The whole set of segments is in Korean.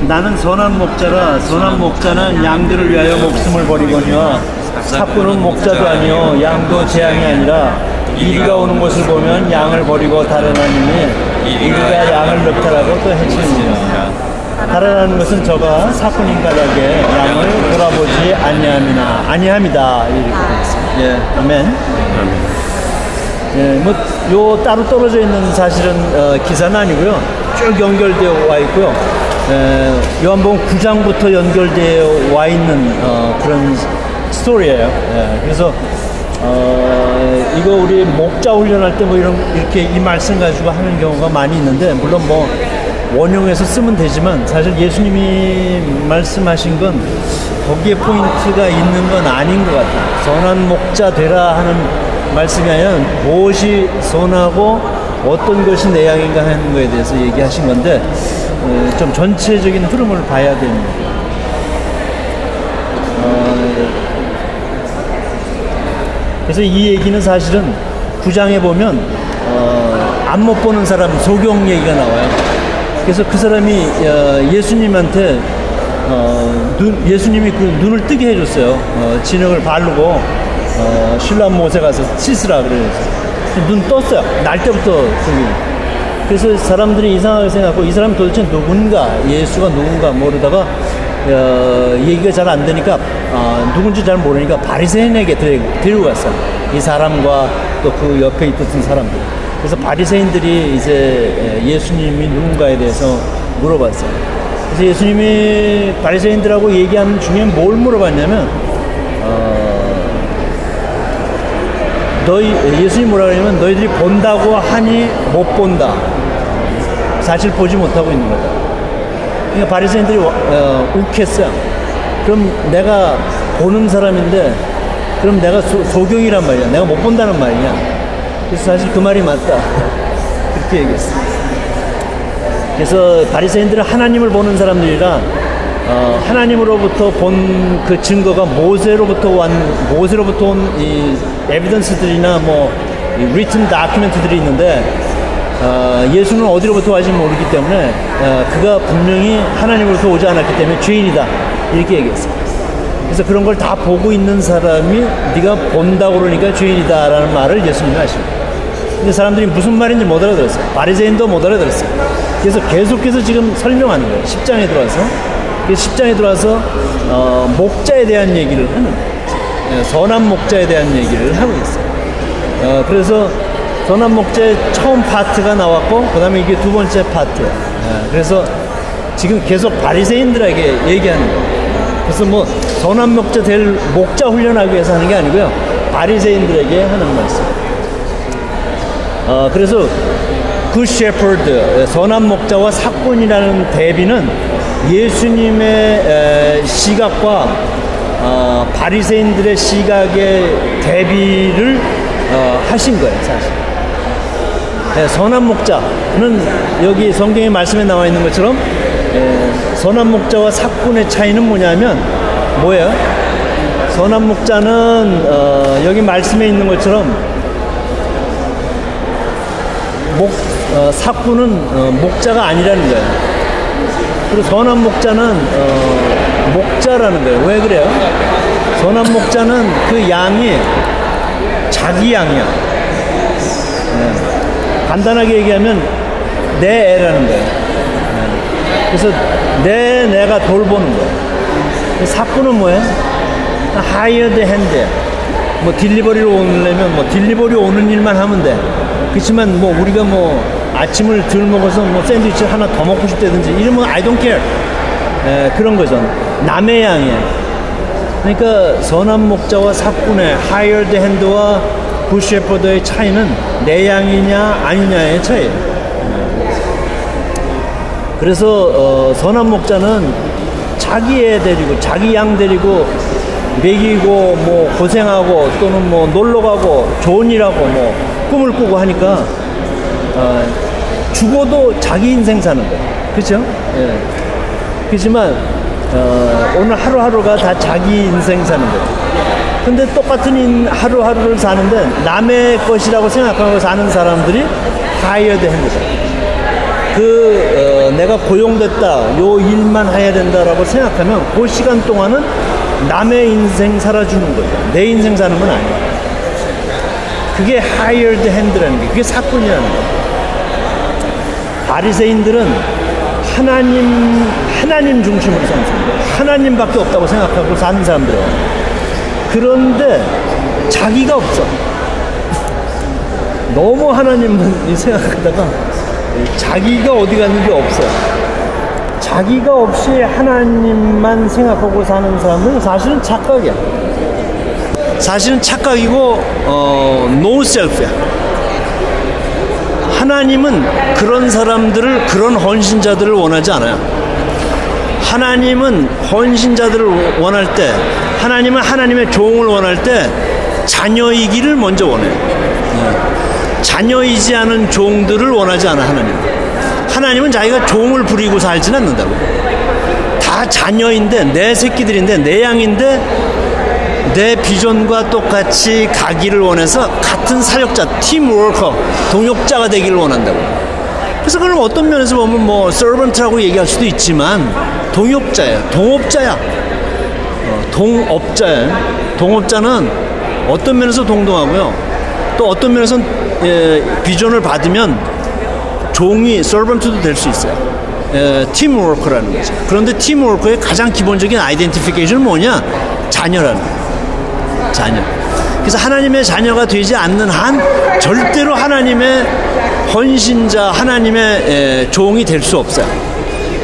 나는 선한 목자라. 선한 목자는 양들을 위하여 목숨을 버리거니와 삭구는 목자도 아니요 양도 재앙이 아니라 이리가 오는 것을 보면 양을 버리고 달아나느니 이리가 양을 늑탈하고 또 해치느니라. 달아나는 것은 저가 삭군인 까닭에 양을 돌아보지 아니함이다. 이렇게 되겠습니다. 예, 아멘. 예, 뭐 요 따로 떨어져 있는 사실은 기사는 아니고요. 쭉 연결되어 와 있고요. 요한복음 9장부터 연결되어 와 있는 그런 스토리예요. 예, 그래서 이거 우리 목자 훈련할 때 뭐 이렇게 이 말씀 가지고 하는 경우가 많이 있는데, 물론 뭐 원용해서 쓰면 되지만 사실 예수님이 말씀하신 건 거기에 포인트가 있는 건 아닌 것 같아요. 선한 목자 되라 하는 말씀이 아니라 무엇이 선하고 어떤 것이 내 양인가 하는 거에 대해서 얘기하신 건데, 좀 전체적인 흐름을 봐야 됩니다. 그래서 이 얘기는 사실은 9장에 보면 앞 못 보는 사람 소경 얘기가 나와요. 그래서 그 사람이 예수님한테 예수님이 그 눈을 뜨게 해줬어요. 진흙을 바르고 신랑 못에 가서 씻으라 그래서 눈 떴어요. 날 때부터 저기. 그래서 사람들이 이상하게 생각하고 이 사람 도대체 누군가, 예수가 누군가 모르다가 얘기가 잘 안 되니까 누군지 잘 모르니까 바리새인에게 데리고 갔어요. 이 사람과 또 그 옆에 있던 사람들. 그래서 바리새인들이 이제 예수님이 누군가에 대해서 물어봤어요. 그래서 예수님이 바리새인들하고 얘기하는 중에 뭘 물어봤냐면 예수님이 뭐라 그러냐면 너희들이 본다고 하니 못 본다. 사실 보지 못하고 있는 거다. 그러니까 바리새인들이 욱했어요. 그럼 내가 보는 사람인데 그럼 내가 소경이란 말이야. 내가 못 본다는 말이냐. 그래서 사실 그 말이 맞다. 그렇게 얘기했어요. 그래서 바리새인들은 하나님을 보는 사람들이라 하나님으로부터 본 그 증거가 모세로부터 온 이 에비던스들이나 뭐 리튼 다큐멘트들이 있는데 예수는 어디로부터 왔는지 모르기 때문에 그가 분명히 하나님으로부터 오지 않았기 때문에 죄인이다. 이렇게 얘기했어요. 그래서 그런 걸 다 보고 있는 사람이 네가 본다고 그러니까 죄인이다 라는 말을 예수님이 하십니다. 근데 사람들이 무슨 말인지 못 알아들었어요. 바리새인도 못 알아들었어요. 그래서 계속해서 지금 설명하는 거예요. 10장에 들어와서. 그래서 10장에 들어와서 목자에 대한 얘기를 하는 거예요. 선한 목자에 대한 얘기를 하고 있어요. 그래서 선한 목자의 처음 파트가 나왔고 그 다음에 이게 두 번째 파트예요. 그래서 지금 계속 바리새인들에게 얘기하는 거예요. 그래서 뭐 선한 목자 될 목자 훈련하기 위해서 하는 게 아니고요. 바리새인들에게 하는 말씀. 그래서 Good Shepherd, 선한 목자와 삭군이라는 대비는 예수님의 시각과 바리새인들의 시각의 대비를 하신 거예요, 사실. 선한 목자는 여기 성경의 말씀에 나와 있는 것처럼 선한 목자와 삭군의 차이는 뭐냐면 뭐예요? 선한 목자는 여기 말씀에 있는 것처럼 삭군은 목자가 아니라는 거예요. 그리고 선한 목자는 목자라는 거예요. 왜 그래요? 선한 목자는 그 양이 자기 양이야. 간단하게 얘기하면 내 애라는 거예요. 그래서 내가 돌보는 거예요. 삭군은 뭐예요? 하이어드 핸드. 뭐 딜리버리로 오려면 뭐 딜리버리 오는 일만 하면 돼. 그렇지만 뭐 우리가 뭐 아침을 덜 먹어서 뭐 샌드위치 하나 더 먹고 싶다든지 이러면 I don't care. 그런 거죠. 남의 양이에요. 그러니까 선한 목자와 삭군의 하이어드 핸드와 굿셰퍼드의 차이는 내 양이냐 아니냐의 차이예요. 그래서 선한 목자는 자기 애 데리고 자기 양 데리고 먹이고 뭐 고생하고 또는 뭐 놀러가고 좋은 일하고 뭐 꿈을 꾸고 하니까 죽어도 자기 인생 사는 거예요. 그렇죠? 예. 그렇지만 오늘 하루하루가 다 자기 인생 사는 거예요. 근데 똑같은 하루하루를 사는데 남의 것이라고 생각하고 사는 사람들이 하이어드 핸드다. 내가 고용됐다, 요 일만 해야 된다라고 생각하면 그 시간 동안은 남의 인생 살아주는 거죠. 내 인생 사는 건 아니야. 그게 hired hand라는 게, 그게 사건이라는 거예요. 바리새인들은 하나님 중심으로 삼습니다. 하나님밖에 없다고 생각하고 사는 사람들이에요. 그런데 자기가 없어. 너무 하나님만 생각하다가 자기가 어디 갔는지 없어요. 자기가 없이 하나님만 생각하고 사는 사람은 사실은 착각이야. 사실은 착각이고 no self야. 하나님은 그런 사람들을, 그런 헌신자들을 원하지 않아요. 하나님은 헌신자들을 원할 때, 하나님은 하나님의 종을 원할 때 자녀이기를 먼저 원해요. 자녀이지 않은 종들을 원하지 않아. 하나님은 자기가 종을 부리고 살지는 않는다고. 다 자녀인데, 내 새끼들인데, 내 양인데 내 비전과 똑같이 가기를 원해서 같은 사역자, 팀워커, 동역자가 되기를 원한다고. 그래서 그럼 어떤 면에서 보면 뭐 서번트라고 얘기할 수도 있지만 동역자야, 동업자야, 동업자야. 동업자는 어떤 면에서 동동하고요, 또 어떤 면에서는 비전을 받으면 종이 서번트도 될 수 있어요. 팀워커라는 거죠. 그런데 팀워커의 가장 기본적인 아이덴티피케이션은 뭐냐? 자녀라는 거예요. 자녀. 그래서 하나님의 자녀가 되지 않는 한 절대로 하나님의 헌신자, 하나님의 종이 될 수 없어요.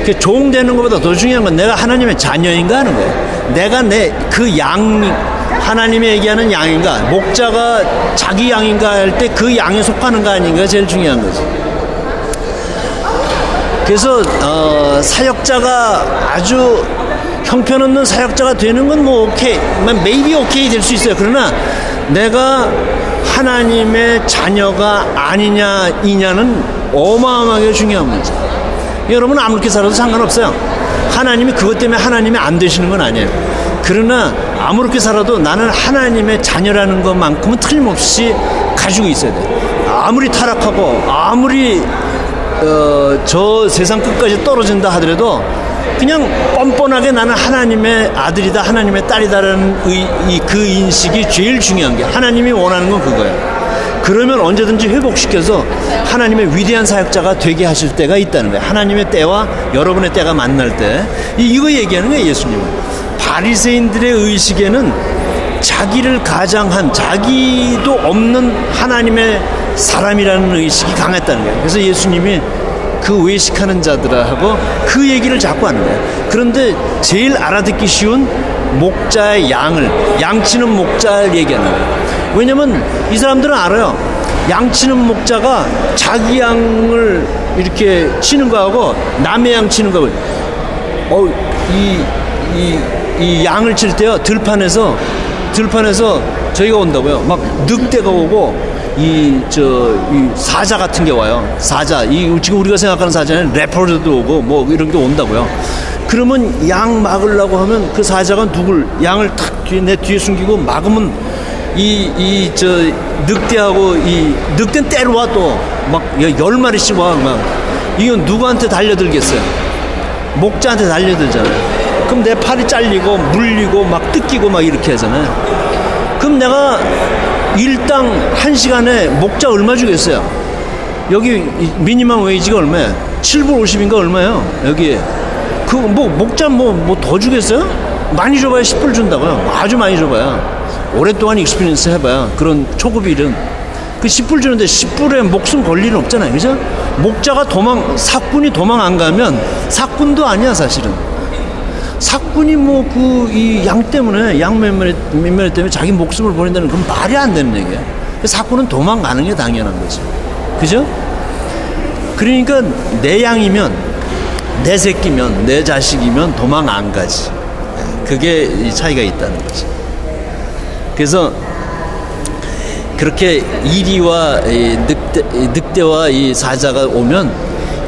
그 종 되는 것보다 더 중요한 건 내가 하나님의 자녀인가 하는 거예요. 내가 그 양, 하나님이 얘기하는 양인가, 목자가 자기 양인가 할 때 그 양에 속하는가 아닌가 제일 중요한 거지. 그래서 사역자가 아주 형편없는 사역자가 되는 건 뭐 오케이, maybe 오케이 될 수 있어요. 그러나 내가 하나님의 자녀가 아니냐 이냐는 어마어마하게 중요한 문제. 여러분 아무렇게 살아도 상관없어요. 하나님이 그것 때문에 하나님이 안 되시는 건 아니에요. 그러나 아무렇게 살아도 나는 하나님의 자녀라는 것만큼은 틀림없이 가지고 있어야 돼요. 아무리 타락하고 아무리 저 세상 끝까지 떨어진다 하더라도 그냥 뻔뻔하게 나는 하나님의 아들이다, 하나님의 딸이다라는 그 인식이 제일 중요한 게, 하나님이 원하는 건 그거예요. 그러면 언제든지 회복시켜서 하나님의 위대한 사역자가 되게 하실 때가 있다는 거예요. 하나님의 때와 여러분의 때가 만날 때. 이거 얘기하는 거예요, 예수님은. 바리새인들의 의식에는 자기를 가장한, 자기도 없는 하나님의 사람이라는 의식이 강했다는 거예요. 그래서 예수님이 그 외식하는 자들하고 그 얘기를 자꾸 하는 거예요. 그런데 제일 알아듣기 쉬운 목자의 양치는 목자를 얘기하는 거예요. 왜냐면 이 사람들은 알아요. 양치는 목자가 자기 양을 이렇게 치는 거하고 남의 양 치는 거하고, 이 양을 칠 때요, 들판에서 저희가 온다고요. 막 늑대가 오고 이 사자 같은 게 와요. 사자, 지금 우리가 생각하는 사자는 레퍼드도 오고 뭐 이런 게 온다고요. 그러면 양 막으려고 하면 그 사자가 양을 탁 내 뒤에 숨기고 막으면 늑대하고 늑대는 때로 와, 또 막 10마리씩 와. 막 이건 누구한테 달려들겠어요? 목자한테 달려들잖아요. 그럼 내 팔이 잘리고 물리고 막 뜯기고 막 이렇게 하잖아요. 그럼 내가 일당 1시간에 목자 얼마 주겠어요? 여기 미니멈 웨이지가 얼마야? 7불 50인가 얼마예요? 여기에. 목자 더 주겠어요? 많이 줘봐야 10불 준다고요. 아주 많이 줘봐야. 오랫동안 익스피리언스 해봐야 그런 초급 일은 그 10불 주는데 10불에 목숨 걸 일은 없잖아요. 그죠? 목자가 사꾼이 도망 안 가면 사꾼도 아니야, 사실은. 사꾼이 이 양 때문에, 양 몇 마리 때문에 자기 목숨을 버린다는 건 말이 안 되는 얘기야. 사꾼은 도망가는 게 당연한 거지. 그죠? 그러니까 내 양이면, 내 새끼면, 내 자식이면 도망 안 가지. 그게 이 차이가 있다는 거지. 그래서 그렇게 이리와 늑대와 이 사자가 오면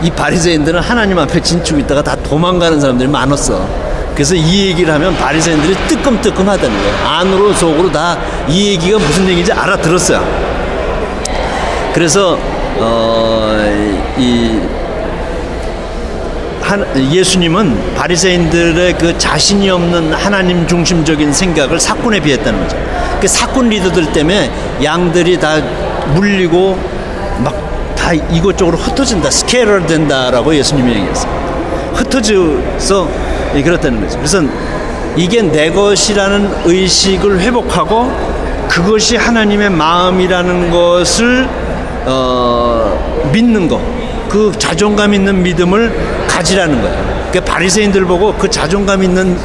이 바리새인들은 하나님 앞에 진추고 있다가 다 도망가는 사람들이 많았어. 그래서 이 얘기를 하면 바리새인들이 뜨끔뜨끔 하다는 거예요. 안으로 속으로 다 이 얘기가 무슨 얘기인지 알아들었어요. 그래서 예수님은 바리새인들의 그 자신이 없는 하나님 중심적인 생각을 사꾼에 비했다는 거죠. 그 사꾼 리더들 때문에 양들이 다 물리고 막 다 이곳저곳으로 흩어진다, 스케일러 된다라고 예수님이 얘기했어요. 흩어져서 그렇다는 거죠. 그래서 이게 내 것이라는 의식을 회복하고 그것이 하나님의 마음이라는 것을 믿는 거, 그 자존감 있는 믿음을 가지라는 거예요. 그 바리새인들 보고 그 자존감 있는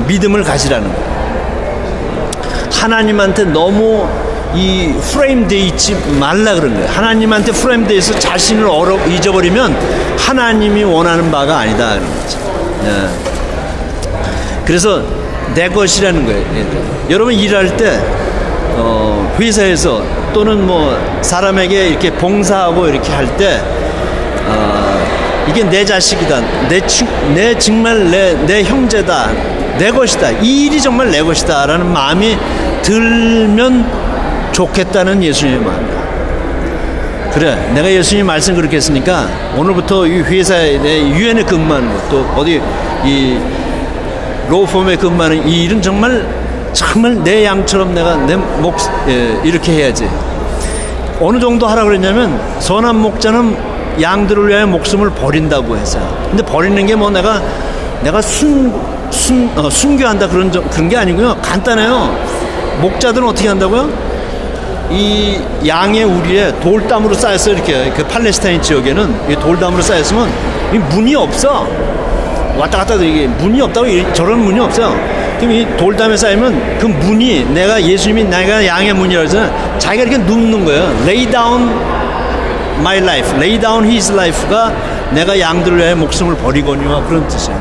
믿음을 가지라는 거예요. 하나님한테 너무 이 프레임돼 있지 말라 그런 거예요. 하나님한테 프레임돼 있어 자신을 잊어버리면 하나님이 원하는 바가 아니다 그런 거죠. 그래서 내 것이라는 거예요. 여러분 일할 때 회사에서 또는 뭐 사람에게 이렇게 봉사하고 이렇게 할 때 이게 내 자식이다, 내 정말 내 형제다, 내 것이다, 이 일이 정말 내 것이다 라는 마음이 들면 좋겠다는 예수님의 마음이다. 그래, 내가 예수님 말씀 그렇게 했으니까 오늘부터 이 회사에 내 유엔에 근무하는 것도 어디 이 로펌에 근무하는 이 일은 정말 내 양처럼 내가 이렇게 해야지. 어느 정도 하라고 그랬냐면 선한 목자는 양들을 위하여 목숨을 버린다고 했어요. 근데 버리는 게 뭐 내가 순교한다 그런 게 아니고요. 간단해요. 목자들은 어떻게 한다고요? 이 양의 우리에 돌담으로 쌓였어. 이렇게 그 팔레스타인 지역에는 이 돌담으로 쌓였으면 이 문이 없어. 왔다 갔다 이게 문이 없다고 저런 문이 없어요. 그럼 이 돌담에 쌓이면 그 문이 예수님이 내가 양의 문이라고 해서 자기가 이렇게 눕는 거예요. Lay down my life, lay down his life가 내가 양들을 위해 목숨을 버리거니와 그런 뜻이에요.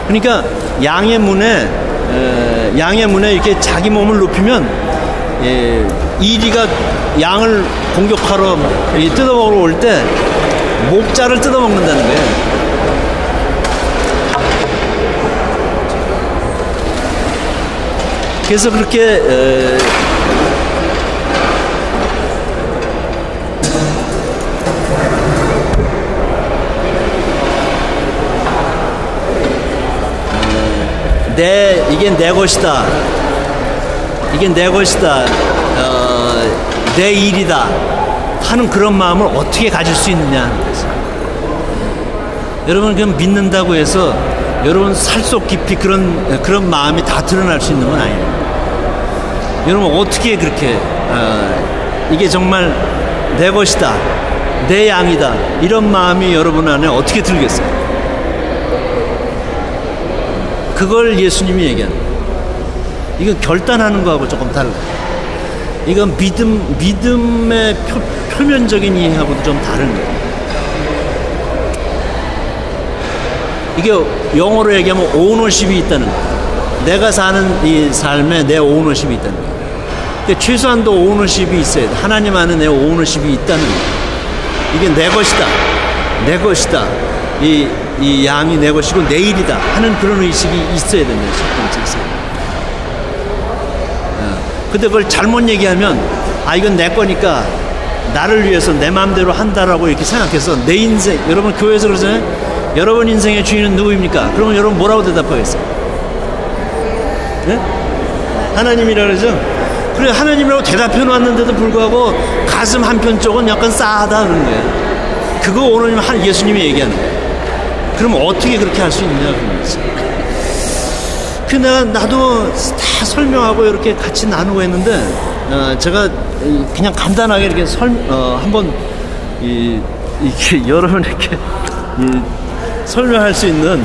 그러니까 양의 문에 이렇게 자기 몸을 눕히면 이리가 양을 공격하러 뜯어먹으러 올 때 목자를 뜯어먹는다는 거예요. 그래서 그렇게 이게 내 것이다, 이게 내 것이다, 내 일이다 하는 그런 마음을 어떻게 가질 수 있느냐 하는 거죠. 여러분 그냥 믿는다고 해서 여러분 살속 깊이 그런 마음이 다 드러날 수 있는 건 아니에요. 여러분 어떻게 그렇게 이게 정말 내 것이다, 내 양이다 이런 마음이 여러분 안에 어떻게 들겠어요? 그걸 예수님이 얘기하는 거예요. 이건 결단하는 거하고 조금 달라요. 이건 믿음의 표면적인 이해하고도 좀 다른 거예요. 이게 영어로 얘기하면 오너십이 있다는 거예요. 내가 사는 이 삶에 내 오너십이 있다는 거예요. 그러니까 최소한도 오너십이 있어야 돼. 하나님 안에 내 오너십이 있다는 거예요. 이게 내 것이다, 내 것이다, 이 양이 내 것이고 내 일이다 하는 그런 의식이 있어야 된다. 첫 번째 있어요. 근데 그걸 잘못 얘기하면 이건 내 거니까 나를 위해서 내 마음대로 한다라고 이렇게 생각해서 내 인생, 여러분 교회에서 그러잖아요. 여러분 인생의 주인은 누구입니까? 그러면 여러분 뭐라고 대답하겠어요? 네? 하나님이라 그러죠? 그래, 하나님이라고 대답해 놨는데도 불구하고 가슴 한편 쪽은 약간 싸하다 그런 거예요. 그거 오늘 예수님이 얘기하는 거예요. 그럼 어떻게 그렇게 할 수 있냐 그런 거지. 나도 다 설명하고 이렇게 같이 나누고 했는데 제가 그냥 간단하게 이렇게 한번 이렇게 여러분에게 설명할 수 있는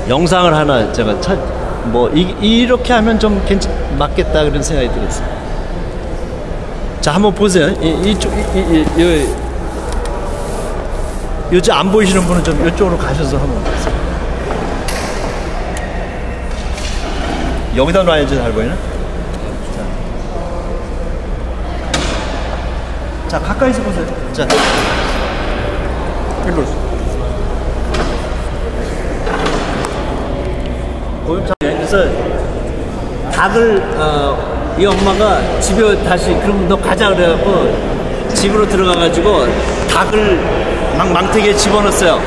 영상을 하나 제가 이렇게 하면 좀 맞겠다 그런 생각이 들었어요. 자, 한번 보세요. 요즘 안 보이시는 분은 좀 이쪽으로 가셔서 한번 보세요. 여기다 놔야지 잘 보이나? 자, 가까이서 보세요. 자, 일로 오세요. 그래서 닭을 이 엄마가 집에 다시 그럼 너 가자 그래갖고 집으로 들어가가지고 닭을 막 망태기에 집어넣었어요.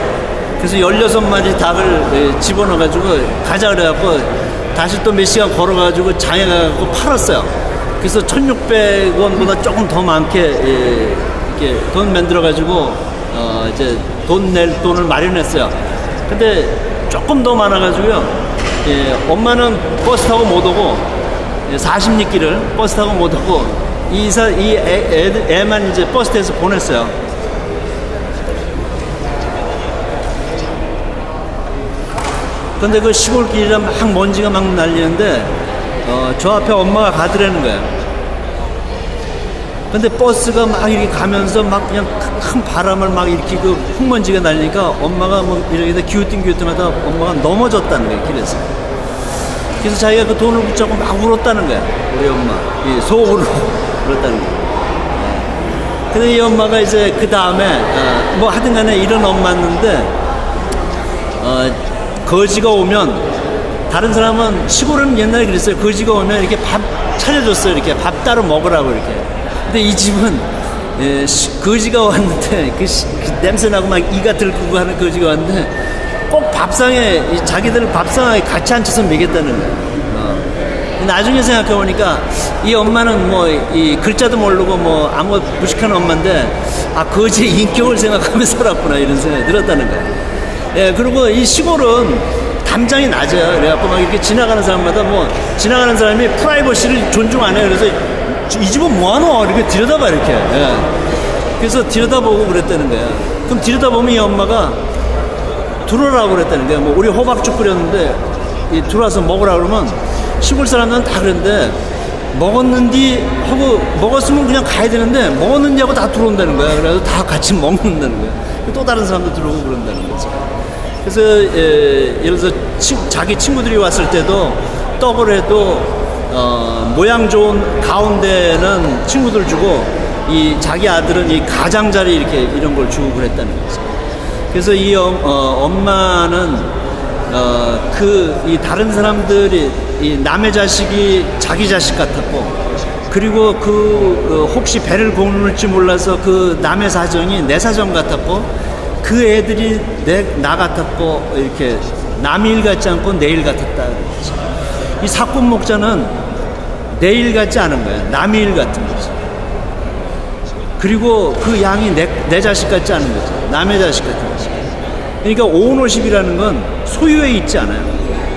그래서 16마리 닭을 집어넣어가지고 가자 그래갖고 다시 또 몇 시간 걸어가지고 장에 가갖고 팔았어요. 그래서 1,600원보다 조금 더 많게 이렇게 돈 만들어가지고 이제 돈 낼 돈을 마련했어요. 근데 조금 더 많아가지고요. 엄마는 버스 타고 못 오고 40리길을 버스 타고 못 오고 애만 이제 버스 타서 보냈어요. 근데 그 시골길이라 막 먼지가 막 날리는데 저 앞에 엄마가 가더라는 거예요. 근데 버스가 막 이렇게 가면서 막 그냥 큰 바람을 막 이렇게 그 흙먼지가 날리니까 엄마가 뭐 이렇게 기우뚱기우뚱하다 엄마가 넘어졌다는 거예요, 길에서. 그래서 자기가 그 돈을 붙잡고 막 울었다는 거야, 우리 엄마. 속으로 울었다는 거야. 근데 이 엄마가 이제 그 다음에 뭐 하든 간에 이런 엄마였는데 거지가 오면 다른 사람은 시골은 옛날에 그랬어요. 거지가 오면 이렇게 밥 차려줬어요. 이렇게 밥 따로 먹으라고 이렇게. 근데 이 집은 거지가 왔는데 그 냄새나고 막 이가 들고 하는 거지가 왔는데 꼭 밥상에 자기들 밥상에 같이 앉혀서 먹였다는 거예요. 나중에 생각해보니까 이 엄마는 뭐 이 글자도 모르고 뭐 아무 무식한 엄마인데 거지의 인격을 생각하며 살았구나 이런 생각이 들었다는 거예요. 그리고 이 시골은 담장이 낮아요. 그래갖고 막 이렇게 지나가는 사람마다 뭐 지나가는 사람이 프라이버시를 존중 안 해요. 그래서 이 집은 뭐하노? 이렇게 들여다봐 이렇게. 그래서 들여다보고 그랬다는 거야. 그럼 들여다보면 이 엄마가 들어오라고 그랬다는 거야. 뭐 우리 호박죽 끓였는데 들어와서 먹으라 그러면 시골 사람들은 다 그랬는데 먹었는지 하고 먹었으면 그냥 가야 되는데 먹었는지 하고 다 들어온다는 거야. 그래서 다 같이 먹는다는 거야. 또 다른 사람도 들어오고 그런다는 거죠. 그래서 예를 들어서 자기 친구들이 왔을 때도 떡을 해도 모양 좋은 가운데는 친구들 주고 이 자기 아들은 이 가장자리 이렇게 이런 걸 주고 그랬다는 거죠. 그래서 이 엄마는 이 다른 사람들이 이 남의 자식이 자기 자식 같았고 그리고 혹시 배를 고물지 몰라서 그 남의 사정이 내 사정 같았고 그 애들이 나 같았고 이렇게 남의 일 같지 않고 내 일 같았다. 이 사꾼 목자는 내 일 같지 않은 거예요. 남의 일 같은 거죠. 그리고 그 양이 내 자식 같지 않은 거죠. 남의 자식 같은 거죠. 그러니까 오너십이라는 건 소유에 있지 않아요.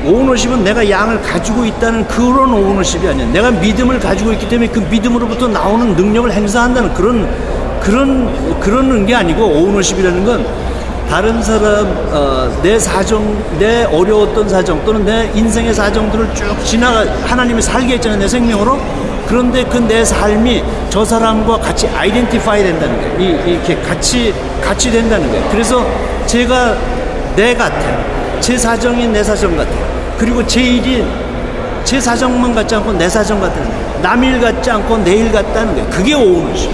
오너십은 내가 양을 가지고 있다는 그런 오너십이 아니야. 내가 믿음을 가지고 있기 때문에 그 믿음으로부터 나오는 능력을 행사한다는 그런 게 아니고 오너십이라는 건 다른 사람 내 사정, 내 어려웠던 사정 또는 내 인생의 사정들을 쭉 하나님이 살게 했잖아요. 내 생명으로. 그런데 그 내 삶이 저 사람과 같이 아이덴티파이 된다는 거예요. 이렇게 같이 된다는 거예요. 그래서 제가 내 같아요. 제 사정이 내 사정 같아요. 그리고 제 일이 제 사정만 같지 않고 내 사정 같다는 거예요. 남 일 같지 않고 내 일 같다는 거예요. 그게 오너십.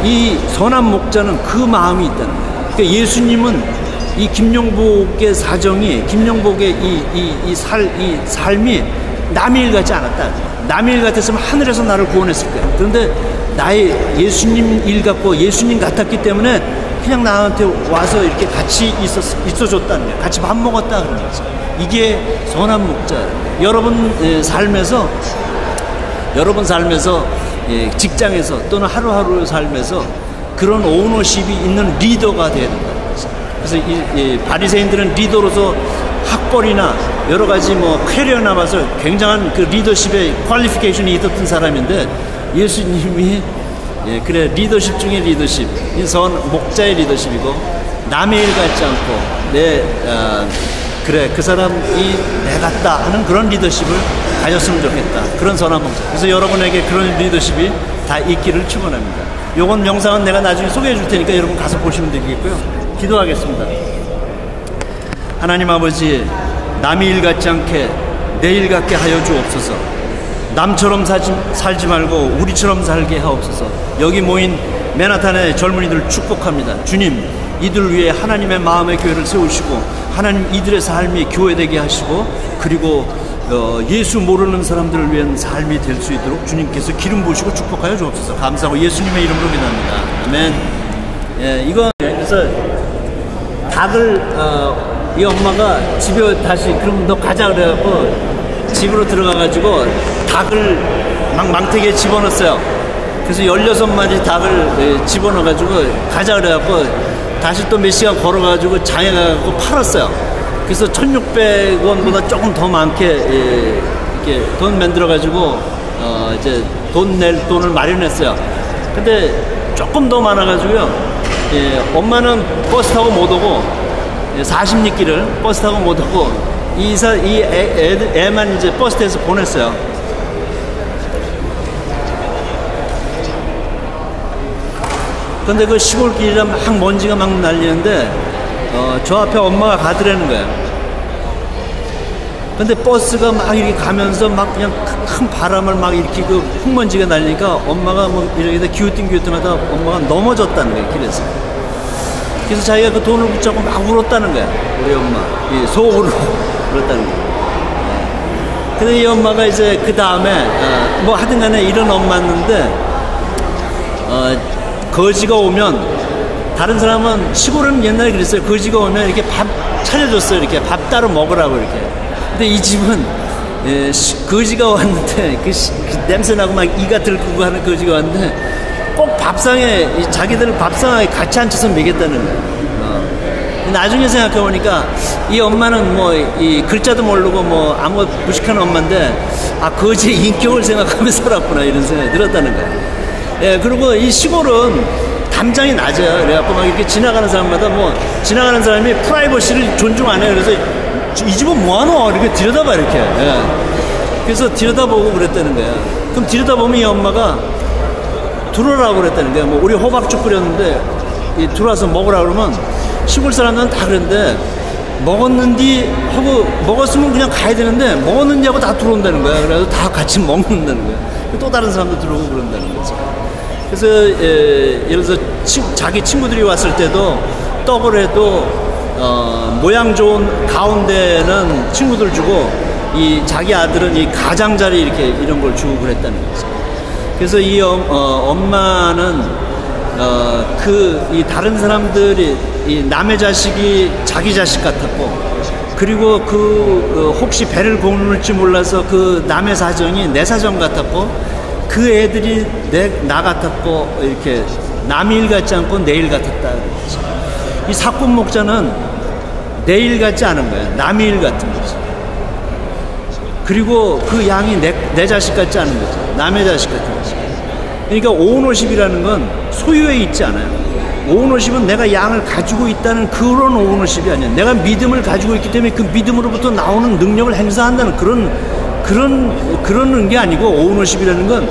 이 선한 목자는 그 마음이 있다는 거예요. 그러니까 예수님은 이 김용복의 사정이 김용복의 이 삶이 남의 일 같지 않았다. 남의 일 같았으면 하늘에서 나를 구원했을 거야. 그런데 나의 예수님 일 같고 예수님 같았기 때문에 그냥 나한테 와서 이렇게 같이 있어줬다는 거야. 같이 밥 먹었다 그런 거죠. 이게 선한 목자. 여러분 삶에서 직장에서 또는 하루하루 삶에서 그런 오너십이 있는 리더가 되는 거예요. 그래서 이 바리새인들은 리더로서 학벌이나 여러 가지 뭐 캐리어 나와서 굉장한 그 리더십의 퀄리피케이션이 있었던 사람인데 예수님이 그래 리더십 중에 리더십, 선 목자의 리더십이고 남의 일 같지 않고 그래 그 사람이 내 같다 하는 그런 리더십을 가졌으면 좋겠다. 그런 선한 목자. 그래서 여러분에게 그런 리더십이 다 있기를 축원합니다. 요건 영상은 내가 나중에 소개해 줄 테니까 여러분 가서 보시면 되겠고요. 기도하겠습니다. 하나님 아버지, 남의 일 같지 않게 내 일 같게 하여 주옵소서. 남처럼 살지 말고 우리처럼 살게 하옵소서. 여기 모인 맨하탄의 젊은이들 축복합니다. 주님, 이들 위해 하나님의 마음의 교회를 세우시고 하나님 이들의 삶이 교회되게 하시고 그리고 예수 모르는 사람들을 위한 삶이 될 수 있도록 주님께서 기름 부으시고 축복하여 주옵소서. 감사하고 예수님의 이름으로 기도합니다. 아멘. 이거 그래서 닭을 이 엄마가 집에 다시 그럼 너 가자 그래갖고 집으로 들어가가지고 닭을 막 망태기에 집어넣었어요. 그래서 16마리 닭을 집어넣어가지고 가자 그래갖고 다시 또 몇 시간 걸어가지고 장에 가갖고 팔았어요. 그래서 1,600원보다 조금 더 많게 이렇게 돈 만들어가지고 이제 돈 낼 돈을 마련했어요. 근데 조금 더 많아가지고요. 엄마는 버스 타고 못 오고 40리길을 버스 타고 못 오고 애만 이제 버스 타서 보냈어요. 근데 그 시골길이라 막 먼지가 막 날리는데 저 앞에 엄마가 가더라는 거예요. 근데 버스가 막 이렇게 가면서 막 그냥 큰 바람을 막 이렇게 그 흙먼지가 날리니까 엄마가 뭐 이렇게 기우뚱기우뚱하다 엄마가 넘어졌다는 거예요, 길에서. 그래서 자기가 그 돈을 붙잡고 막 울었다는 거야, 우리 엄마. 속으로 울었다는 거야. 근데 이 엄마가 이제 그 다음에 뭐 하든 간에 이런 엄마였는데 거지가 오면 다른 사람은 시골은 옛날에 그랬어요. 거지가 오면 이렇게 밥 차려줬어요. 이렇게 밥 따로 먹으라고 이렇게. 근데 이 집은 거지가 왔는데 그 냄새나고 막 이가 들끓고 하는 거지가 왔는데 꼭 밥상에 자기들 밥상에 같이 앉혀서 먹였다는 거예요. 나중에 생각해보니까 이 엄마는 뭐 이 글자도 모르고 뭐 아무 무식한 엄마인데 거지의 인격을 생각하며 살았구나 이런 생각이 들었다는 거예요. 그리고 이 시골은 담장이 낮아요. 그래갖고 막 이렇게 지나가는 사람마다 뭐 지나가는 사람이 프라이버시를 존중 안 해요. 그래서 이 집은 뭐하노? 이렇게 들여다봐 이렇게. 그래서 들여다보고 그랬다는 거야. 그럼 들여다보면 이 엄마가 들어오라고 그랬다는 거야. 뭐 우리 호박죽 끓였는데 들어와서 먹으라 그러면 시골 사람들은 다 그랬는데 먹었는지 하고 먹었으면 그냥 가야 되는데 먹었는지 하고 다 들어온다는 거야. 그래서 다 같이 먹는다는 거야. 또 다른 사람도 들어오고 그런다는 거죠. 그래서 예를 들어서 자기 친구들이 왔을 때도 떡을 해도 모양 좋은 가운데는 친구들 주고 이 자기 아들은 이 가장자리 이렇게 이런 걸 주고 그랬다는 거죠. 그래서 이 엄마는 이 다른 사람들이 이 남의 자식이 자기 자식 같았고 그리고 혹시 배를 고물지 몰라서 그 남의 사정이 내 사정 같았고 그 애들이 나 같았고 이렇게 남의 일 같지 않고 내 일 같았다. 이 사꾼 목자는 내 일 같지 않은 거예요. 남의 일 같은 거죠. 그리고 그 양이 내 자식 같지 않은 거죠. 남의 자식 같은 거죠. 그러니까 오너십이라는 건 소유에 있지 않아요. 오너십은 내가 양을 가지고 있다는 그런 오너십이 아니야. 내가 믿음을 가지고 있기 때문에 그 믿음으로부터 나오는 능력을 행사한다는 그런 게 아니고 오너십이라는 건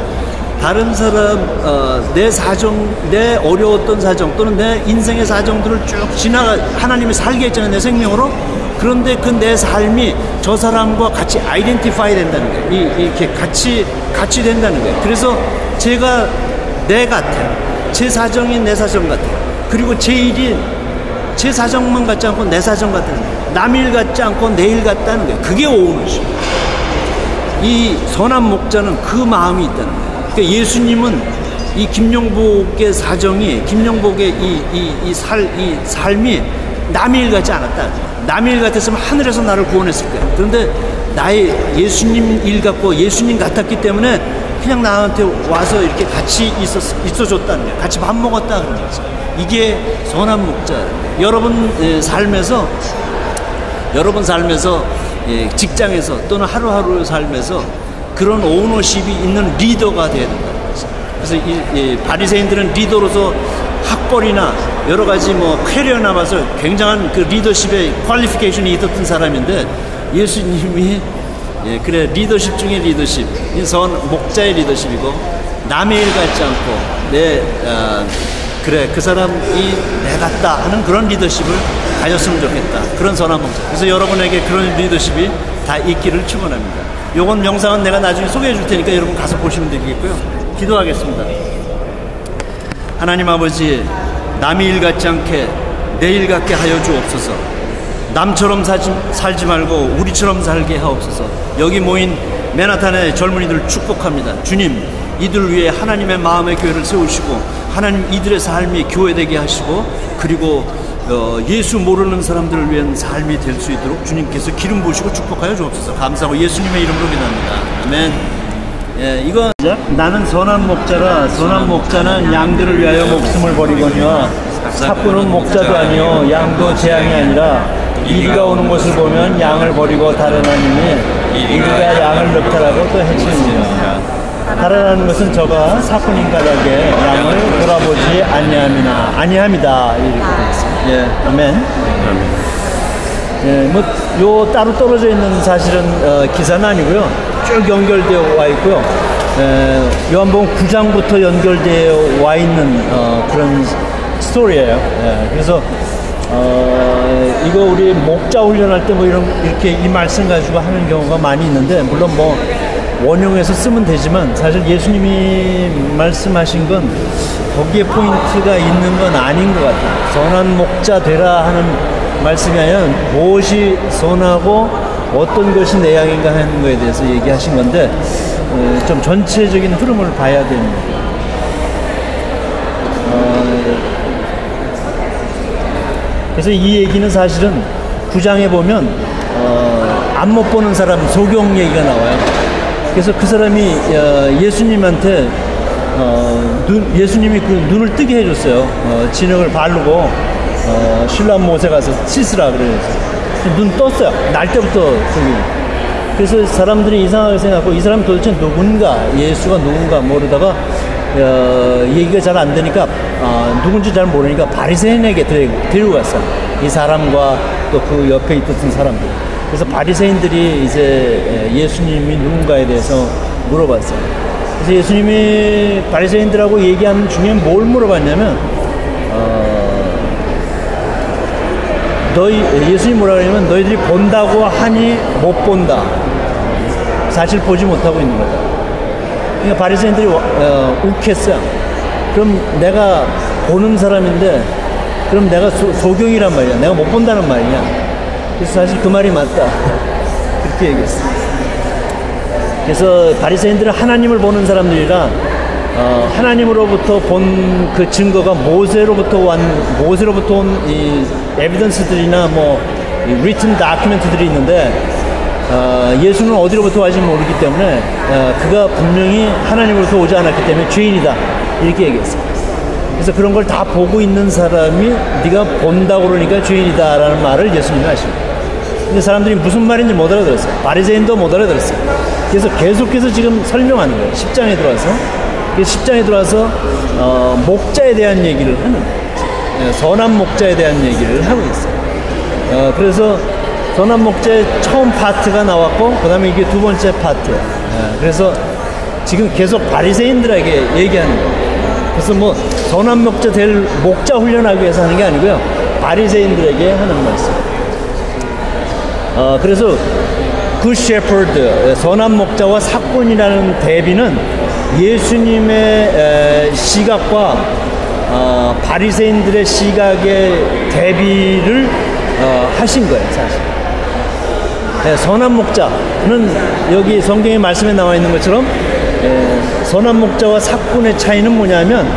다른 사람 내 사정, 내 어려웠던 사정 또는 내 인생의 사정들을 쭉 하나님이 살게 했잖아요. 내 생명으로. 그런데 그 내 삶이 저 사람과 같이 아이덴티파이 된다는 거예요. 이렇게 같이 된다는 거예요. 그래서 제가 내 같아요. 제 사정이 내 사정 같아요. 그리고 제 일이 제 사정만 같지 않고 내 사정 같다는 거예요. 남 일 같지 않고 내 일 같다는 거예요. 그게 오너십. 이 선한 목자는 그 마음이 있다는 거예요. 그러니까 예수님은 이 김용복의 사정이 김용복의 이 삶이 남의 일 같지 않았다. 남의 일 같았으면 하늘에서 나를 구원했을 거예요. 그런데 나의 예수님 일 같고 예수님 같았기 때문에 그냥 나한테 와서 이렇게 같이 있어줬다는 거예요. 같이 밥 먹었다 그런 거죠. 이게 선한 목자. 여러분 삶에서 직장에서 또는 하루하루 삶에서 그런 오너십이 있는 리더가 되는 거예요. 그래서 이 바리새인들은 리더로서 학벌이나 여러 가지 뭐 캐리어 나와서 굉장한 그 리더십의 퀄리피케이션이 있었던 사람인데 예수님이 그래 리더십 중에 리더십, 선 목자의 리더십이고 남의 일 같지 않고 그래 그 사람이 내 같다 하는 그런 리더십을 가졌으면 좋겠다. 그런 선한 목자. 그래서 여러분에게 그런 리더십이 다 있기를 축원합니다. 요건 영상은 내가 나중에 소개해 줄 테니까 여러분 가서 보시면 되겠고요. 기도하겠습니다. 하나님 아버지, 남의 일 같지 않게 내 일 같게 하여 주옵소서. 남처럼 살지 말고 우리처럼 살게 하옵소서. 여기 모인 맨하탄의 젊은이들 축복합니다. 주님, 이들 위해 하나님의 마음의 교회를 세우시고 하나님 이들의 삶이 교회되게 하시고 그리고 예수 모르는 사람들을 위한 삶이 될 수 있도록 주님께서 기름 부으시고 축복하여 주옵소서. 감사하고 예수님의 이름으로 기도합니다. 아멘. 예, 이거 나는 선한 목자라 선한 목자는 양들을 위하여 목숨을 버리거니와 삭구는 목자도 아니요 양도 재앙이 아니라 이리가 오는 것을 보면 양을 버리고 달아나느니 이리가 양을 늑탈하고 또 해치느니라. 달아나는 것은 저가 삭군인 가닥에 양을 돌아보지 아니함이다 이렇게 되어 있습니다. 예, 아멘. 예, 뭐 요 따로 떨어져 있는 사실은 기사는 아니고요. 쭉 연결되어 와 있고요. 요한복음 9장부터 연결되어 와 있는 그런 스토리예요. 예, 그래서 이거 우리 목자 훈련할 때 뭐 이렇게 이 말씀 가지고 하는 경우가 많이 있는데 물론 뭐 원용해서 쓰면 되지만 사실 예수님이 말씀하신 건 거기에 포인트가 있는 건 아닌 것 같아요. 선한 목자 되라 하는 말씀이 아니라 무엇이 선하고 어떤 것이 내 양인가 하는 거에 대해서 얘기하신 건데 좀 전체적인 흐름을 봐야 됩니다. 그래서 이 얘기는 사실은 9장에 보면 안 못 보는 사람 소경 얘기가 나와요. 그래서 그 사람이 예수님한테 예수님이 그 눈을 뜨게 해줬어요. 진흙을 바르고 신랑 못에 가서 씻으라 그래서 눈 떴어요. 날 때부터 저기. 그래서 사람들이 이상하게 생각하고 이 사람 도대체 누군가 예수가 누군가 모르다가 얘기가 잘 안 되니까 누군지 잘 모르니까 바리새인에게 데리고 갔어요. 이 사람과 또 그 옆에 있던 사람들. 그래서 바리새인들이 이제 예수님이 누군가에 대해서 물어봤어요. 그래서 예수님이 바리새인들하고 얘기하는 중에 뭘 물어봤냐면 예수님이 뭐라 그러냐면 너희들이 본다고 하니 못 본다. 사실 보지 못하고 있는 거다. 그러니까 바리새인들이 욱했어요. 그럼 내가 보는 사람인데 그럼 내가 소경이란 말이야. 내가 못 본다는 말이냐. 그래서 사실 그 말이 맞다. 그렇게 얘기했어요. 그래서 바리새인들은 하나님을 보는 사람들이라 하나님으로부터 본 그 증거가 모세로부터 온 이 에비던스들이나 뭐 리튼 다큐멘트들이 있는데 예수는 어디로부터 와지 모르기 때문에 그가 분명히 하나님으로부터 오지 않았기 때문에 죄인이다 이렇게 얘기했어요. 그래서 그런 걸 다 보고 있는 사람이 네가 본다고 그러니까 죄인이다라는 말을 예수님이 하십니다. 근데 사람들이 무슨 말인지 못 알아들었어요. 바리새인도 못 알아들었어요. 그래서 계속해서 지금 설명하는 거예요. 10장에 들어와서. 10장에 들어와서 목자에 대한 얘기를 하는 거예요. 선한 목자에 대한 얘기를 하고 있어요. 그래서 선한 목자의 처음 파트가 나왔고 그 다음에 이게 두 번째 파트예요. 그래서 지금 계속 바리새인들에게 얘기하는 거예요. 그래서 뭐 선한 목자 될 목자 훈련하기 위해서 하는 게 아니고요. 바리새인들에게 하는 말씀. 그래서 Good Shepherd, 선한 목자와 삭군이라는 대비는 예수님의 시각과 바리새인들의 시각의 대비를 하신 거예요, 사실. 선한 목자는 여기 성경의 말씀에 나와 있는 것처럼 선한 목자와 삭군의 차이는 뭐냐면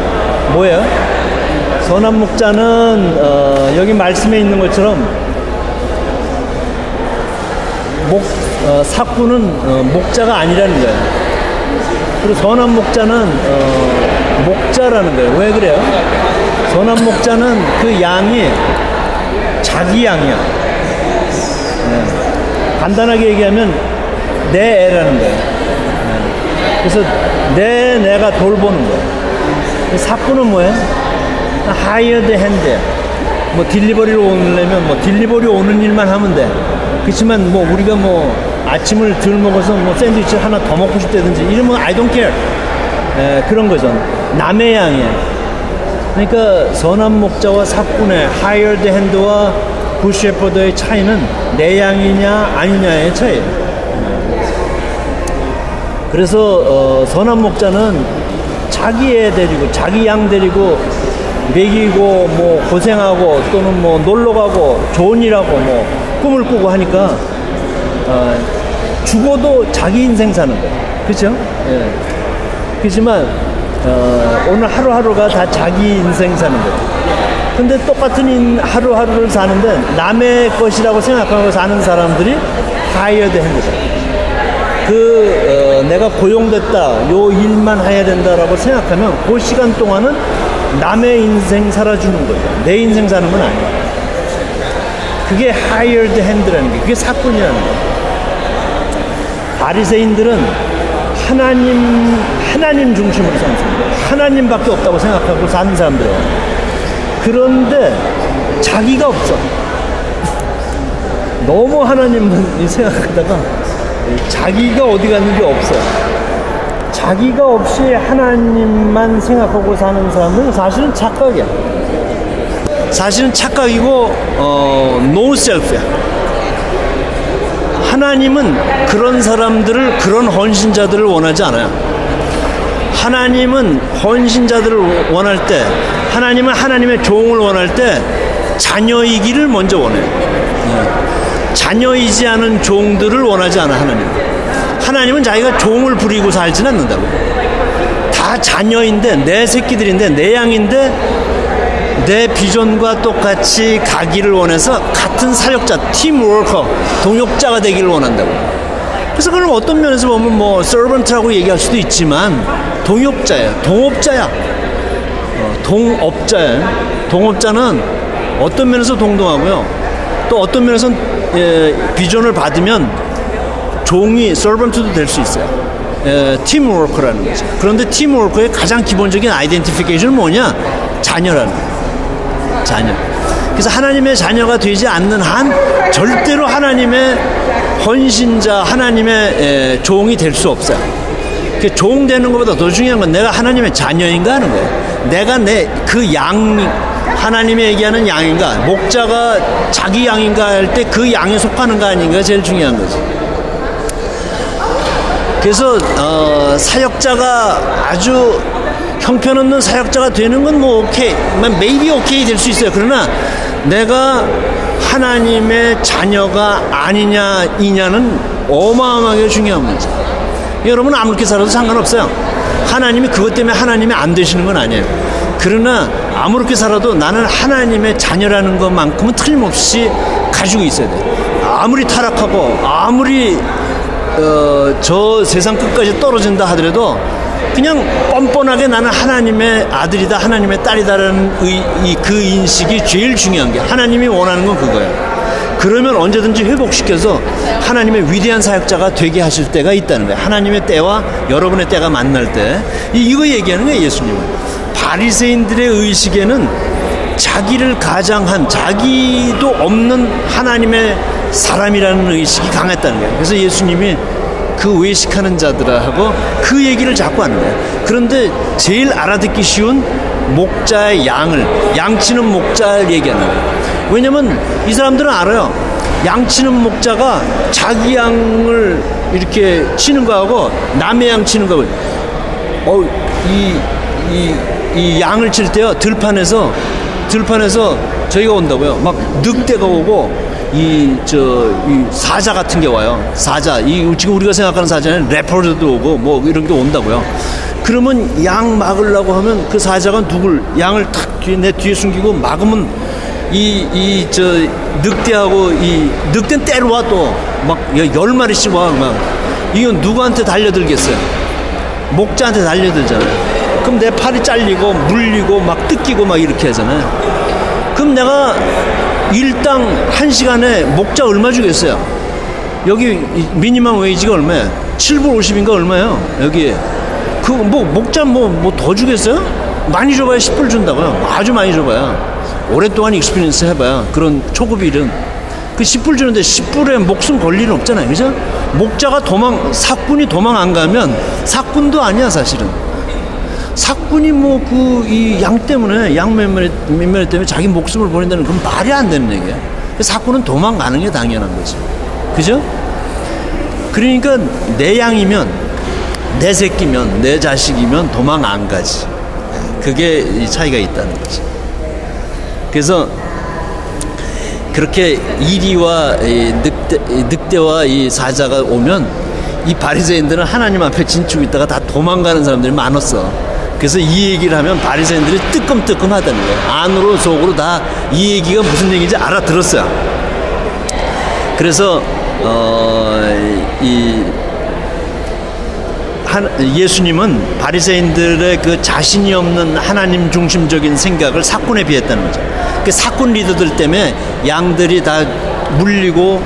뭐예요? 선한 목자는 여기 말씀에 있는 것처럼 삭군은 목자가 아니라는 거예요. 그리고 선한 목자는 목자라는 거예요. 왜 그래요? 선한 목자는 그 양이 자기 양이야. 간단하게 얘기하면 내 애라는 거예요. 그래서 내가 돌보는 거예요. 삭군은 뭐예요? 하이어드 핸드. 뭐 딜리버리로 오려면 뭐 딜리버리 오는 일만 하면 돼. 그렇지만 뭐 우리가 뭐 아침을 덜 먹어서 뭐 샌드위치 하나 더 먹고 싶다든지 이러면 I don't care. 그런 거죠. 남의 양이에요. 그러니까 선한 목자와 삭군의 하이어드 핸드와 굿 셰퍼드의 차이는 내 양이냐 아니냐의 차이예요. 그래서 선한 목자는 자기 애 데리고 자기 양 데리고 먹이고 뭐 고생하고 또는 뭐 놀러가고 좋은 일하고 뭐 꿈을 꾸고 하니까 죽어도 자기 인생 사는 거예요. 그렇죠? 예. 그렇지만 오늘 하루하루가 다 자기 인생 사는 거예요. 근데 똑같은 하루하루를 사는데 남의 것이라고 생각하고 사는 사람들이 hired hand다. 내가 고용됐다, 요 일만 해야 된다라고 생각하면 그 시간 동안은 남의 인생 살아주는 거예요. 내 인생 사는 건 아니에요. 그게 hired hand라는 게, 그게 사건이라는 거예요. 바리새인들은 하나님 중심으로 삼습니다. 하나님밖에 없다고 생각하고 사는 사람들이에요. 그런데 자기가 없어. 너무 하나님만 생각하다가 자기가 어디 갔는지 없어. 자기가 없이 하나님만 생각하고 사는 사람들은 사실은 착각이야. 사실은 착각이고 no self야. 하나님은 그런 사람들을, 그런 헌신자들을 원하지 않아요. 하나님은 헌신자들을 원할 때, 하나님은 하나님의 종을 원할 때 자녀이기를 먼저 원해요. 자녀이지 않은 종들을 원하지 않아. 하나님은 자기가 종을 부리고 살진 않는다고. 다 자녀인데, 내 새끼들인데, 내 양인데 내 비전과 똑같이 가기를 원해서 같은 사역자, 팀워커, 동역자가 되기를 원한다고. 그래서 그럼 어떤 면에서 보면 뭐 servant라고 얘기할 수도 있지만 동역자예요. 동업자야. 동업자는 어떤 면에서 동동하고요. 또 어떤 면에서는 비전을 받으면 종이 servant도 될 수 있어요. 팀워커라는 거죠. 그런데 팀워커의 가장 기본적인 아이덴티피케이션은 뭐냐? 자녀라는 거예요. 자녀. 그래서 하나님의 자녀가 되지 않는 한 절대로 하나님의 헌신자, 하나님의 종이 될 수 없어요. 종 되는 것보다 더 중요한 건 내가 하나님의 자녀인가 하는 거예요. 내가 그 하나님이 얘기하는 양인가, 목자가 자기 양인가 할 때 그 양에 속하는가 아닌가 제일 중요한 거지. 그래서 사역자가 아주 형편없는 사역자가 되는 건 뭐 오케이, maybe 오케이 될 수 있어요. 그러나 내가 하나님의 자녀가 아니냐 이냐는 어마어마하게 중요한 문제. 여러분 아무렇게 살아도 상관없어요. 하나님이 그것 때문에 하나님이 안 되시는 건 아니에요. 그러나 아무렇게 살아도 나는 하나님의 자녀라는 것만큼은 틀림없이 가지고 있어야 돼. 아무리 타락하고 아무리 저 세상 끝까지 떨어진다 하더라도 그냥 뻔뻔하게 나는 하나님의 아들이다, 하나님의 딸이다라는 그 인식이 제일 중요한 게, 하나님이 원하는 건 그거예요. 그러면 언제든지 회복시켜서 하나님의 위대한 사역자가 되게 하실 때가 있다는 거예요. 하나님의 때와 여러분의 때가 만날 때. 이거 얘기하는 거예요, 예수님은. 바리새인들의 의식에는 자기를 가장한, 자기도 없는 하나님의 사람이라는 의식이 강했다는 거예요. 그래서 예수님이 그 외식하는 자들하고 그 얘기를 자꾸 하는 거예요. 그런데 제일 알아듣기 쉬운 목자의 양치는 목자를 얘기하는 거예요. 왜냐면 이 사람들은 알아요. 양치는 목자가 자기 양을 이렇게 치는 거하고 남의 양 치는 거하고, 이 양을 칠 때요, 들판에서 저희가 온다고요. 막 늑대가 오고 이 사자 같은 게 와요. 사자, 지금 우리가 생각하는 사자는 레퍼드도 오고 뭐 이런 게 온다고요. 그러면 양 막으려고 하면 그 사자가 양을 탁 내 뒤에 숨기고 막으면 늑대하고 늑대는 때려와 또 막 10마리씩 와. 막 이건 누구한테 달려들겠어요? 목자한테 달려들잖아요. 그럼 내 팔이 잘리고 물리고 막 뜯기고 막 이렇게 하잖아요. 그럼 내가 일당 1시간에 목자 얼마 주겠어요? 여기 미니멈 웨이지가 얼마야? 7불 50인가 얼마예요? 여기에. 목자 뭐 더 주겠어요? 많이 줘봐야 10불 준다고요. 아주 많이 줘봐야. 오랫동안 익스피리언스 해봐야. 그런 초급 일은. 그 10불 주는데 10불에 목숨 걸 일은 없잖아요. 그죠? 목자가 사꾼이 도망 안 가면 사꾼도 아니야, 사실은. 사꾼이 이 양 때문에, 양 몇 마리 때문에 자기 목숨을 버린다는 건 말이 안 되는 얘기야. 사꾼은 도망가는 게 당연한 거지. 그죠? 그러니까 내 양이면, 내 새끼면, 내 자식이면 도망 안 가지. 그게 이 차이가 있다는 거지. 그래서 그렇게 이리와 늑대와 이 사자가 오면 이 바리새인들은 하나님 앞에 진추고 있다가 다 도망가는 사람들이 많았어. 그래서 이 얘기를 하면 바리새인들이 뜨끔뜨끔하다는 거예요. 안으로 속으로 다 이 얘기가 무슨 얘기인지 알아들었어요. 그래서 예수님은 바리새인들의 그 자신이 없는 하나님 중심적인 생각을 사꾼에 비했다는 거죠. 그 사꾼 리더들 때문에 양들이 다 물리고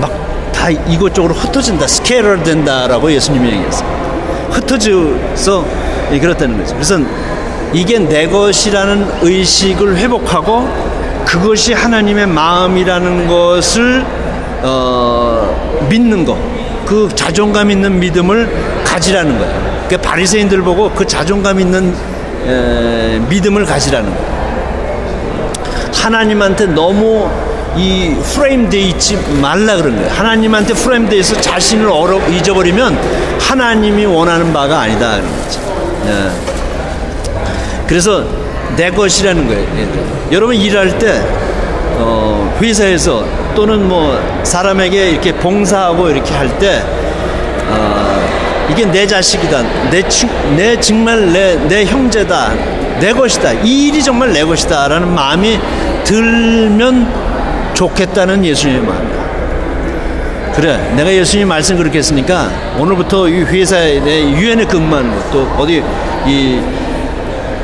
막 다 이곳저곳으로 흩어진다, 스케일러 된다라고 예수님이 얘기했어요. 흩어져서 그렇다는 거죠. 그래서 이게 내 것이라는 의식을 회복하고 그것이 하나님의 마음이라는 것을 믿는 거, 그 자존감 있는 믿음을 가지라는 거예요. 그러니까 바리새인들 보고 그 자존감 있는 믿음을 가지라는 거예요. 하나님한테 너무 이 프레임되어 있지 말라 그런 거예요. 하나님한테 프레임되어 있어 자신을 잊어버리면 하나님이 원하는 바가 아니다 그런 거죠. 그래서 내 것이라는 거예요. 여러분 일할 때 회사에서 또는 뭐 사람에게 이렇게 봉사하고 이렇게 할 때 이게 내 자식이다, 내 정말 내 형제다, 내 것이다, 이 일이 정말 내 것이다 라는 마음이 들면 좋겠다는 예수님의 마음이야. 그래, 내가 예수님 말씀 그렇게 했으니까 오늘부터 이 회사에 유엔에 근무하는 것, 또 어디 이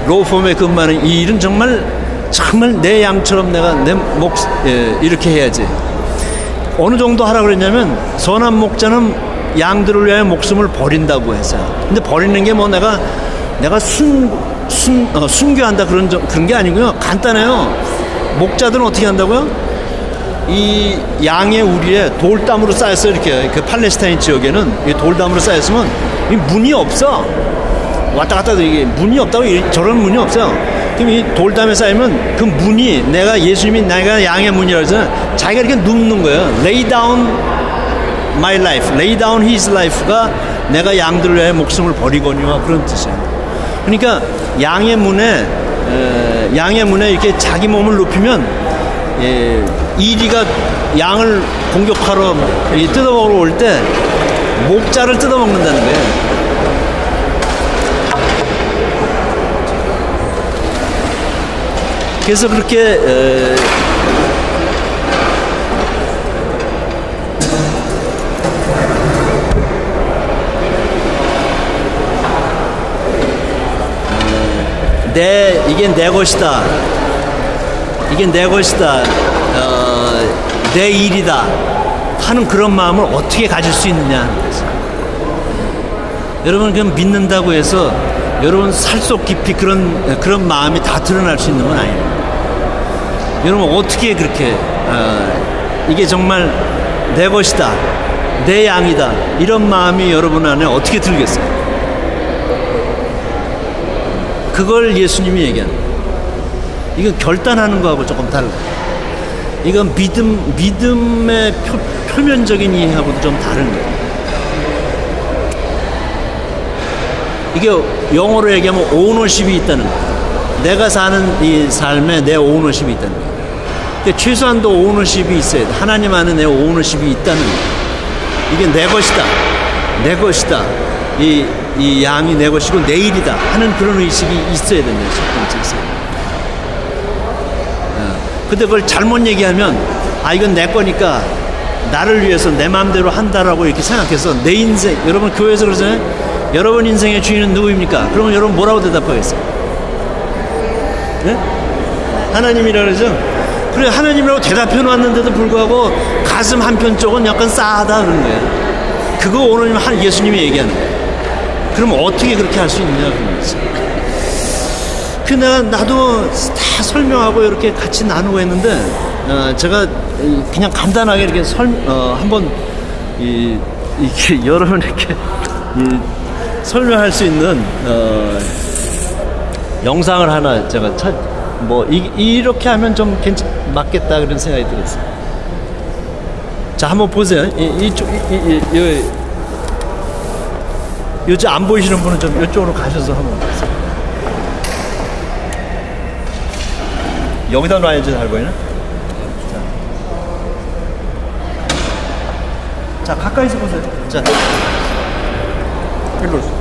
로펌에 근무하는 이 일은 정말 내 양처럼 내가 내 목 이렇게 해야지. 어느 정도 하라고 그랬냐면 선한 목자는 양들을 위하여 목숨을 버린다고 했어요. 근데 버리는 게 뭐 내가 순교한다 그런 게 아니고요. 간단해요. 목자들은 어떻게 한다고요? 이 양의 우리에 돌담으로 쌓였어. 이렇게 그 팔레스타인 지역에는 이 돌담으로 쌓였으면 이 문이 없어. 왔다 갔다 이게 문이 없다고 저런 문이 없어요. 그럼 이 돌담에 쌓이면 그 문이 예수님이 내가 양의 문이라고 해서 자기가 이렇게 눕는 거예요. Lay down my life, lay down his life가 내가 양들을 위해 목숨을 버리거니와 그런 뜻이에요. 그러니까 양의 문에 이렇게 자기 몸을 눕히면 이리가 양을 공격하러 뜯어먹으러 올 때 목자를 뜯어먹는다는 거예요. 그래서 그렇게 이게 내 것이다, 이게 내 것이다, 내 일이다 하는 그런 마음을 어떻게 가질 수 있느냐 하는 거죠. 여러분 그냥 믿는다고 해서 여러분 살속 깊이 그런 마음이 다 드러날 수 있는 건 아니에요. 여러분 어떻게 그렇게 이게 정말 내 것이다, 내 양이다 이런 마음이 여러분 안에 어떻게 들겠어요? 그걸 예수님이 얘기하는 거예요. 이건 결단하는 거하고 조금 달라요. 이건 믿음의 표면적인 이해하고도 좀 다른 거예요. 이게 영어로 얘기하면 오너십이 있다는 거예요. 내가 사는 이 삶에 내 오너십이 있다는 거예요. 그러니까 최소한도 오너십이 있어야 돼. 하나님 안에 내 오너십이 있다는 거예요. 이게 내 것이다, 내 것이다, 이 양이 내 것이고 내 일이다 하는 그런 의식이 있어야 된다. 첫 번째 있어요. 근데 그걸 잘못 얘기하면 이건 내 거니까 나를 위해서 내 마음대로 한다라고 이렇게 생각해서 내 인생, 여러분 교회에서 그러잖아요. 여러분 인생의 주인은 누구입니까? 그러면 여러분 뭐라고 대답하겠어요? 네? 하나님이라 그러죠? 그래, 하나님이라고 대답해 놓았는데도 불구하고 가슴 한편 쪽은 약간 싸하다 그런 거예요. 그거 오늘 예수님이 얘기하는 거예요. 그럼 어떻게 그렇게 할 수 있느냐 그런 거지. 나도 다 설명하고 이렇게 같이 나누고 했는데 제가 그냥 간단하게 이렇게 한번 이렇게 여러분에게 설명할 수 있는 영상을 하나 제가 이렇게 하면 좀 맞겠다 그런 생각이 들었어요. 자, 한번 보세요. 요즘 안 보이시는 분은 좀 이쪽으로 가셔서 한번 보세요. 여기다 놔야지 잘 보이나? 자, 가까이서 보세요. 자, 일로 오세요.